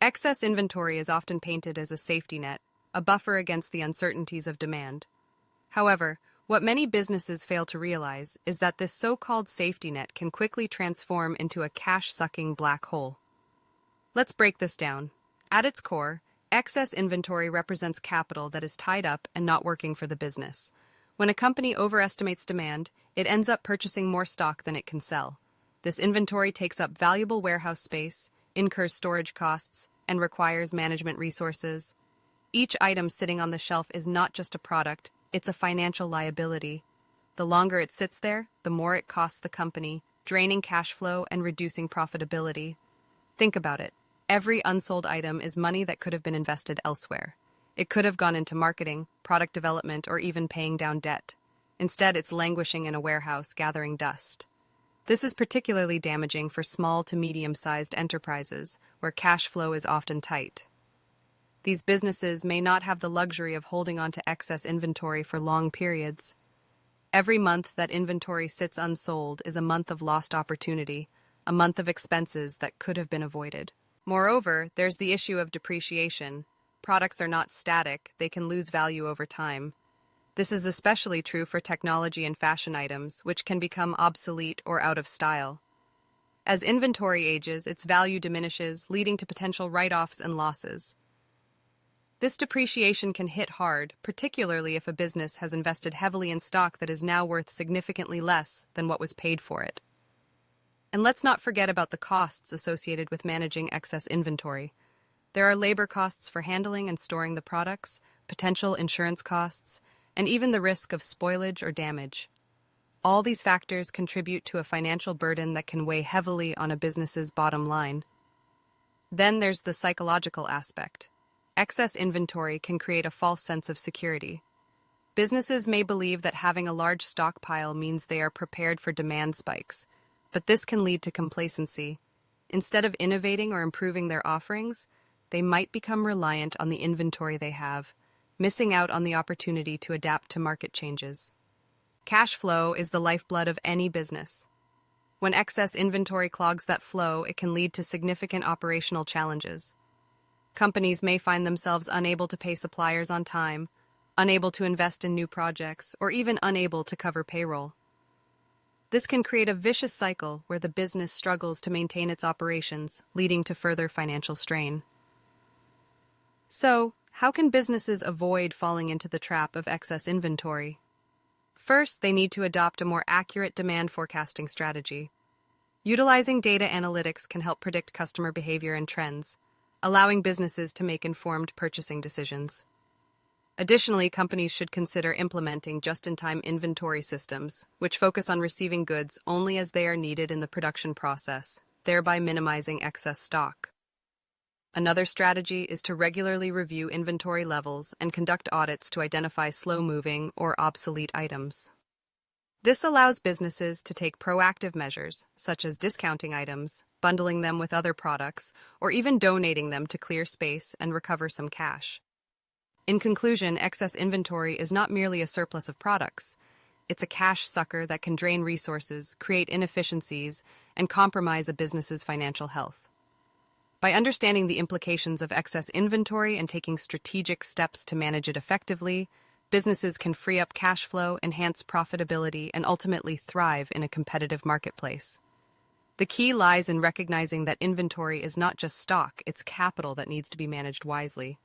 Excess inventory is often painted as a safety net, a buffer against the uncertainties of demand. However, what many businesses fail to realize is that this so-called safety net can quickly transform into a cash-sucking black hole. Let's break this down. At its core, excess inventory represents capital that is tied up and not working for the business. When a company overestimates demand, it ends up purchasing more stock than it can sell. This inventory takes up valuable warehouse space, incurs storage costs, and requires management resources. Each item sitting on the shelf is not just a product, it's a financial liability. The longer it sits there, the more it costs the company, draining cash flow and reducing profitability. Think about it. Every unsold item is money that could have been invested elsewhere. It could have gone into marketing, product development, or even paying down debt. Instead, it's languishing in a warehouse, gathering dust. This is particularly damaging for small to medium-sized enterprises, where cash flow is often tight. These businesses may not have the luxury of holding on to excess inventory for long periods. Every month that inventory sits unsold is a month of lost opportunity, a month of expenses that could have been avoided. Moreover, there's the issue of depreciation. Products are not static, they can lose value over time. This is especially true for technology and fashion items, which can become obsolete or out of style. As inventory ages, its value diminishes, leading to potential write-offs and losses. This depreciation can hit hard, particularly if a business has invested heavily in stock that is now worth significantly less than what was paid for it. And let's not forget about the costs associated with managing excess inventory. There are labor costs for handling and storing the products, potential insurance costs, and even the risk of spoilage or damage. All these factors contribute to a financial burden that can weigh heavily on a business's bottom line. Then there's the psychological aspect. Excess inventory can create a false sense of security. Businesses may believe that having a large stockpile means they are prepared for demand spikes, but this can lead to complacency. Instead of innovating or improving their offerings, they might become reliant on the inventory they have, missing out on the opportunity to adapt to market changes. Cash flow is the lifeblood of any business. When excess inventory clogs that flow, it can lead to significant operational challenges. Companies may find themselves unable to pay suppliers on time, unable to invest in new projects, or even unable to cover payroll. This can create a vicious cycle where the business struggles to maintain its operations, leading to further financial strain. So, how can businesses avoid falling into the trap of excess inventory? First, they need to adopt a more accurate demand forecasting strategy. Utilizing data analytics can help predict customer behavior and trends, allowing businesses to make informed purchasing decisions. Additionally, companies should consider implementing just-in-time inventory systems, which focus on receiving goods only as they are needed in the production process, thereby minimizing excess stock. Another strategy is to regularly review inventory levels and conduct audits to identify slow-moving or obsolete items. This allows businesses to take proactive measures, such as discounting items, bundling them with other products, or even donating them to clear space and recover some cash. In conclusion, excess inventory is not merely a surplus of products. It's a cash sucker that can drain resources, create inefficiencies, and compromise a business's financial health. By understanding the implications of excess inventory and taking strategic steps to manage it effectively, businesses can free up cash flow, enhance profitability, and ultimately thrive in a competitive marketplace. The key lies in recognizing that inventory is not just stock, it's capital that needs to be managed wisely.